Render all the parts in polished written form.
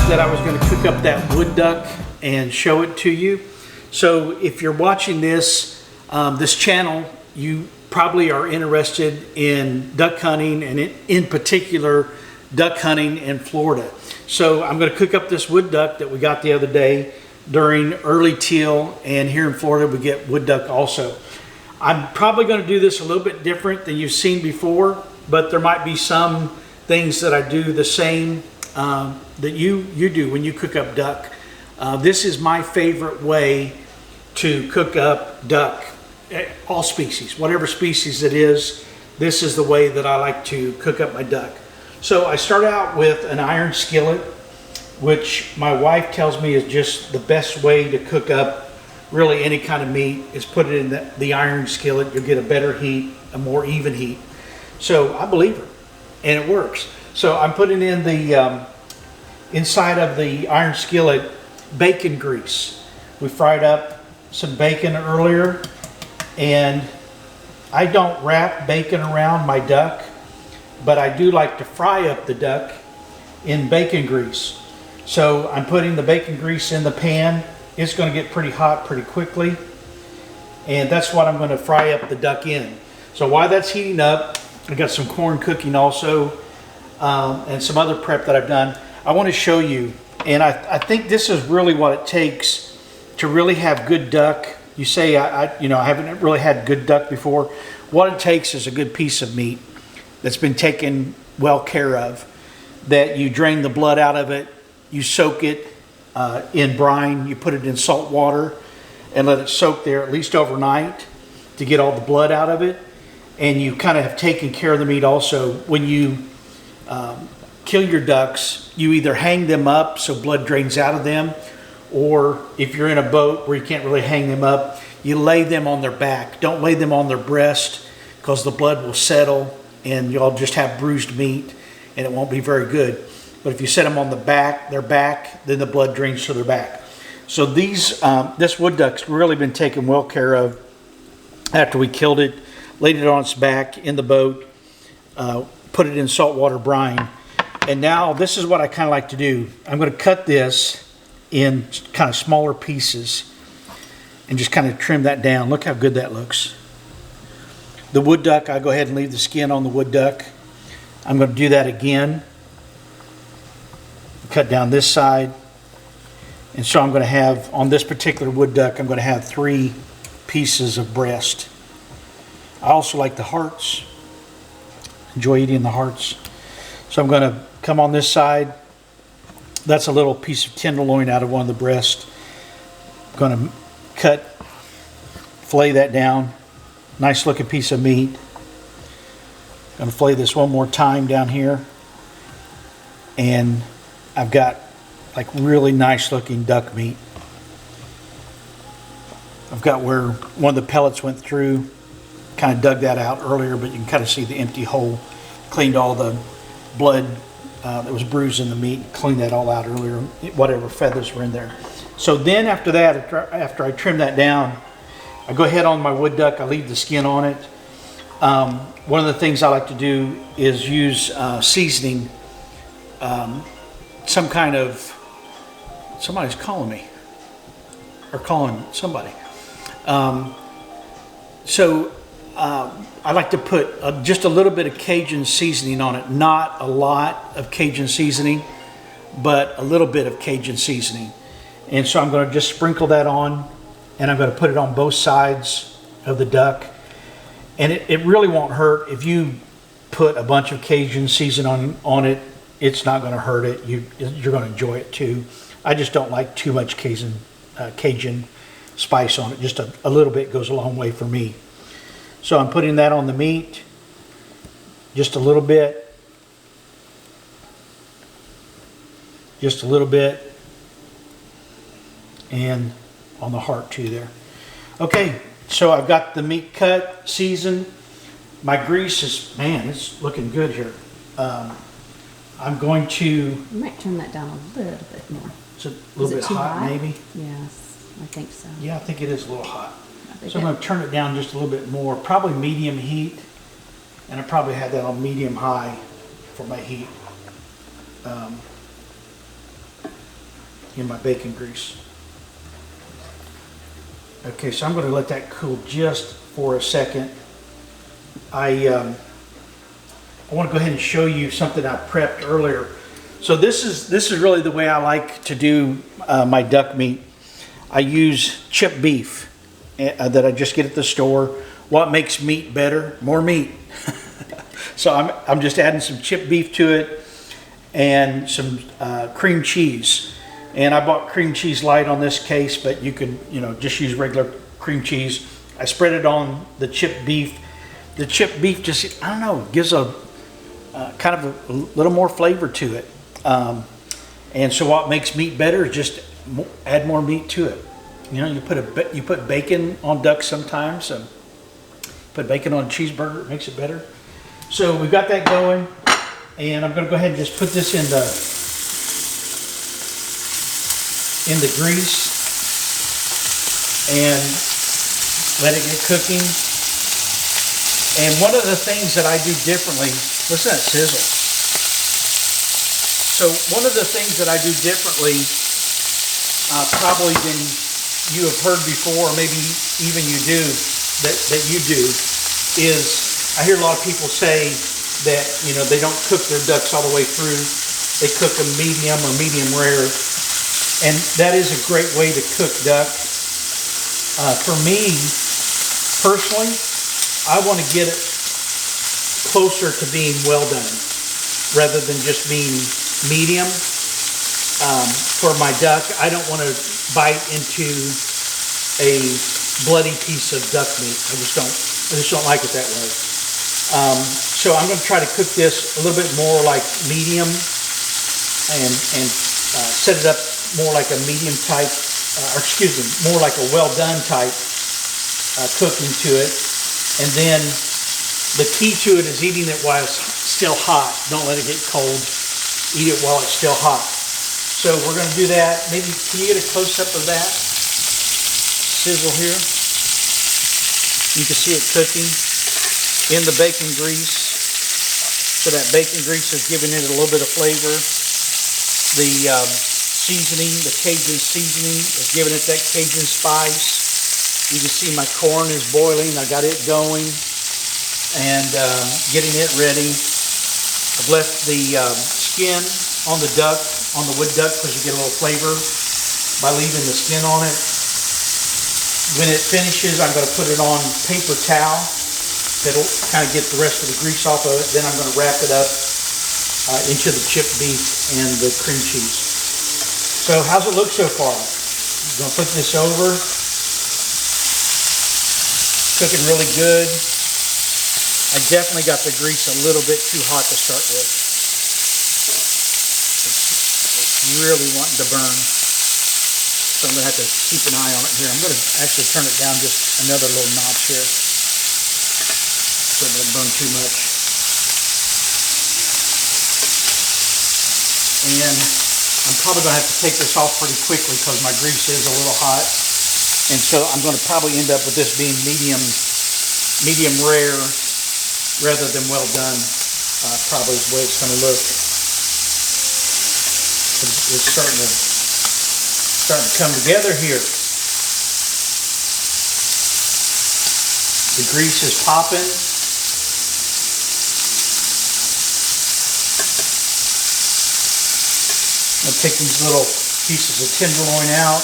that I was going to cook up that wood duck and show it to you. So if you're watching this channel, you probably are interested in duck hunting, and in particular duck hunting in Florida. So I'm going to cook up this wood duck that we got the other day during early teal, and here in Florida we get wood duck also. I'm probably going to do this a little bit different than you've seen before, but there might be some things that I do the same that you do when you cook up duck. This is my favorite way to cook up duck, all species, whatever species it is. This is the way that I like to cook up my duck. So I start out with an iron skillet, which my wife tells me is just the best way to cook up really any kind of meat, is put it in the iron skillet. You'll get a better heat, a more even heat. So I believe her, and it works. So I'm putting in the inside of the iron skillet bacon grease. We fried up some bacon earlier, and I don't wrap bacon around my duck, but I do like to fry up the duck in bacon grease. So I'm putting the bacon grease in the pan. It's going to get pretty hot pretty quickly, and that's what I'm going to fry up the duck in. So while that's heating up, I got some corn cooking also, and some other prep that I've done. I want to show you, and I think this is really what it takes to really have good duck. You say, I haven't really had good duck before. What it takes is a good piece of meat that's been taken well care of, that you drain the blood out of it, you soak it in brine, you put it in salt water and let it soak there at least overnight to get all the blood out of it. And you kind of have taken care of the meat also. When you kill your ducks, you either hang them up so blood drains out of them, or if you're in a boat where you can't really hang them up, you lay them on their back. Don't lay them on their breast, because the blood will settle and you'll just have bruised meat and it won't be very good. But if you set them on their back, then the blood drains to their back. So this wood duck's really been taken well care of after we killed it, laid it on its back in the boat, put it in saltwater brine. And now this is what I kind of like to do. I'm going to cut this in kind of smaller pieces and just kind of trim that down. Look how good that looks. The wood duck, I go ahead and leave the skin on the wood duck. I'm going to do that again. Cut down this side. And so I'm going to have, on this particular wood duck, I'm going to have 3 pieces of breast. I also like the hearts. Enjoy eating the hearts. So I'm going to come on this side. That's a little piece of tenderloin out of one of the breasts. I'm going to fillet that down. Nice looking piece of meat. I'm going to fillet this one more time down here. And I've got like really nice looking duck meat. I've got where one of the pellets went through. Kind of dug that out earlier, but you can kind of see the empty hole. Cleaned all the blood that was bruised in the meat. Cleaned that all out earlier, whatever feathers were in there. So then after that, after I trim that down, I go ahead on my wood duck. I leave the skin on it. One of the things I like to do is use seasoning. Some kind of, somebody's calling me, or calling somebody. I like to put just a little bit of Cajun seasoning on it. Not a lot of Cajun seasoning, but a little bit of Cajun seasoning. And so I'm going to just sprinkle that on, and I'm going to put it on both sides of the duck. And it really won't hurt if you put a bunch of Cajun seasoning on it. It's not going to hurt it. You're going to enjoy it too. I just don't like too much Cajun spice on it. Just a little bit goes a long way for me. So I'm putting that on the meat, just a little bit, and on the heart too there. Okay, so I've got the meat cut, seasoned. My grease is, man, it's looking good here. I'm going to... You might turn that down a little bit more. It's a little bit hot, maybe? Yes, I think so. Yeah, I think it is a little hot. So I'm going to turn it down just a little bit more, probably medium heat, and I probably had that on medium high for my heat. in my bacon grease. Okay, so I'm going to let that cool just for a second. I want to go ahead and show you something I prepped earlier. So this is really the way I like to do my duck meat. I use chipped beef that I just get at the store. What makes meat better? More meat. So I'm just adding some chipped beef to it and some cream cheese. And I bought cream cheese light on this case, but you could, just use regular cream cheese. I spread it on the chipped beef. The chipped beef just, I don't know, gives a kind of a little more flavor to it. And so what makes meat better is just add more meat to it. You put bacon on duck sometimes. Put bacon on a cheeseburger, it makes it better. So we've got that going, and I'm going to go ahead and just put this in the grease and let it get cooking. And one of the things that I do differently, listen to that sizzle. So one of the things that I do differently, probably than you have heard before, or maybe even you do, that you do, is I hear a lot of people say that, they don't cook their ducks all the way through. They cook them medium or medium rare. And that is a great way to cook duck. For me, personally, I want to get it closer to being well done rather than just being medium. For my duck, I don't want to bite into a bloody piece of duck meat. I just don't like it that way. So I'm going to try to cook this a little bit more like medium and set it up more like a medium type, more like a well done type cooking to it. And then the key to it is eating it while it's still hot. Don't let it get cold. Eat it while it's still hot. So we're going to do that. Maybe can you get a close up of that sizzle here? You can see it cooking in the bacon grease. So that bacon grease is giving it a little bit of flavor. The seasoning, the Cajun seasoning, is giving it that Cajun spice. You can see my corn is boiling. I got it going and getting it ready. I've left the skin on the duck, on the wood duck, because you get a little flavor by leaving the skin on it. When it finishes, I'm going to put it on paper towel. That'll kind of get the rest of the grease off of it. Then I'm going to wrap it up into the chipped beef and the cream cheese. So how's it look so far? I'm going to put this over. Cooking really good. I definitely got the grease a little bit too hot to start with. It's really wanting to burn. So I'm going to have to keep an eye on it here. I'm going to actually turn it down just another little notch here, so it doesn't burn too much. And I'm probably going to have to take this off pretty quickly because my grease is a little hot. And so I'm going to probably end up with this being medium rare rather than well done. Probably is the way it's going to look. It's starting to come together here. The grease is popping. I'll take these little pieces of tenderloin out.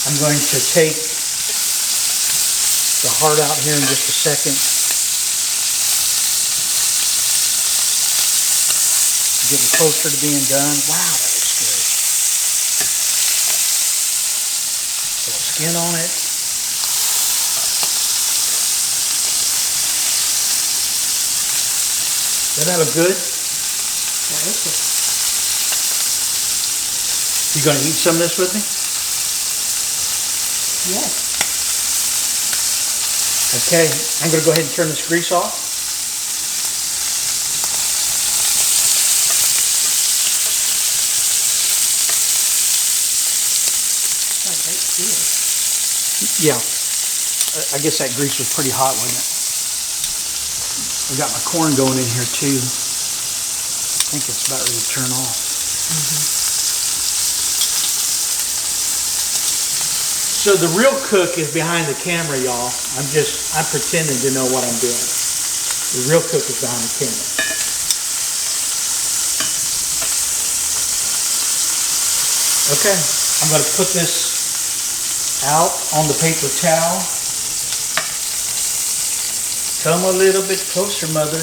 I'm going to take the heart out here in just a second. Getting closer to being done. Wow, that looks good. A little skin on it. Doesn't that look good? That is good. You going to eat some of this with me? Yes. Okay, I'm going to go ahead and turn this grease off. Yeah, I guess that grease was pretty hot, wasn't it? I got my corn going in here too. I think it's about ready to turn off. So the real cook is behind the camera, y'all. I'm pretending to know what I'm doing. The real cook is behind the camera. Okay, I'm going to put this out on the paper towel. Come a little bit closer, Mother.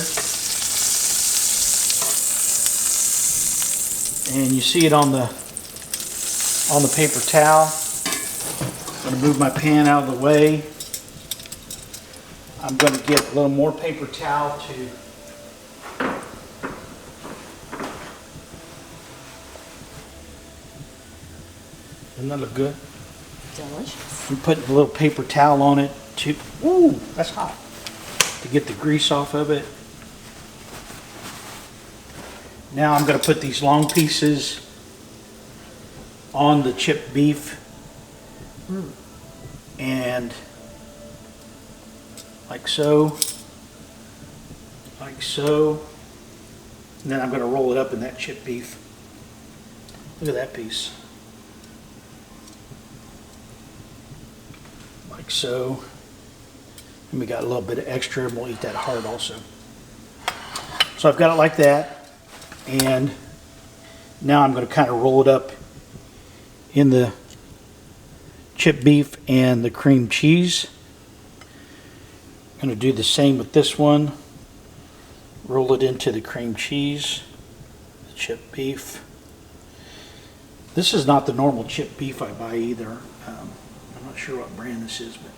And you see it on the paper towel. I'm going to move my pan out of the way. I'm going to get a little more paper towel to Doesn't that look good? Delicious. I'm putting a little paper towel on it to, ooh, that's hot, to get the grease off of it. Now I'm going to put these long pieces on the chipped beef. And like so, like so. And then I'm going to roll it up in that chipped beef. Look at that piece. Like so. And we got a little bit of extra, and we'll eat that hard also. So I've got it like that. And now I'm going to kind of roll it up in the chipped beef and the cream cheese. I'm going to do the same with this one. Roll it into the cream cheese, the chipped beef. This is not the normal chipped beef I buy either. I'm not sure what brand this is, but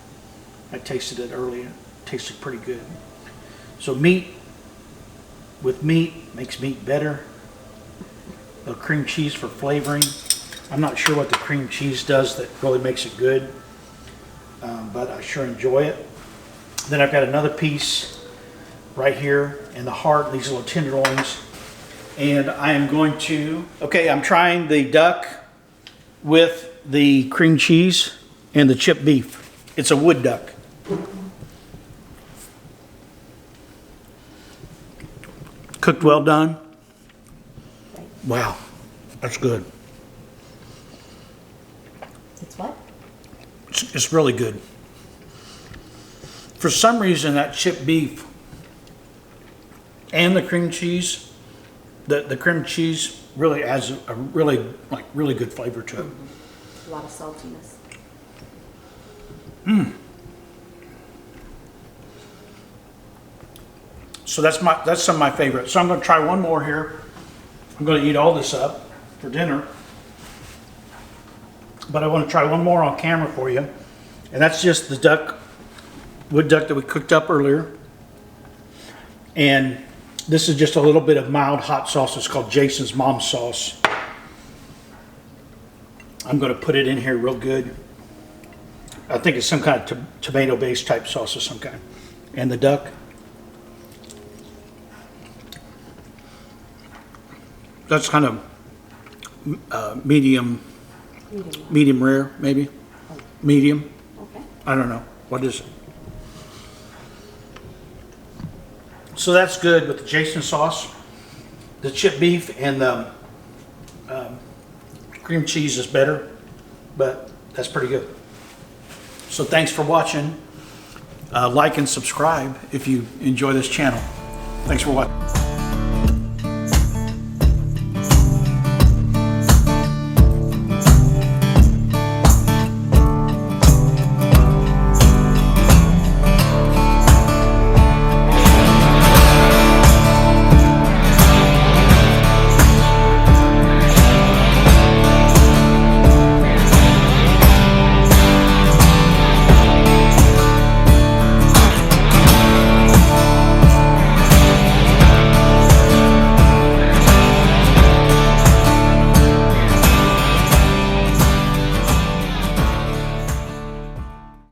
I tasted it earlier. It tasted pretty good. So meat with meat makes meat better. The cream cheese for flavoring. I'm not sure what the cream cheese does that really makes it good, but I sure enjoy it. Then I've got another piece right here in the heart, these little tenderloins. And I am going to, okay, I'm trying the duck with the cream cheese and the chipped beef. It's a wood duck. Cooked well done. Wow, that's good. It's what? It's really good. For some reason, that chipped beef and the cream cheese, the cream cheese really adds a really good flavor to it. A lot of saltiness. So that's some of my favorites. So I'm going to try one more here. I'm going to eat all this up for dinner. But I want to try one more on camera for you. And that's just the duck, wood duck that we cooked up earlier. And this is just a little bit of mild hot sauce. It's called Jason's Mom Sauce. I'm going to put it in here real good. I think it's some kind of tomato-based type sauce of some kind. And the duck. That's kind of medium rare, maybe. Medium. Okay. I don't know. What is it? So that's good with the Jason sauce. The chipped beef and the cream cheese is better, but that's pretty good. So thanks for watching. Like and subscribe if you enjoy this channel. Thanks for watching.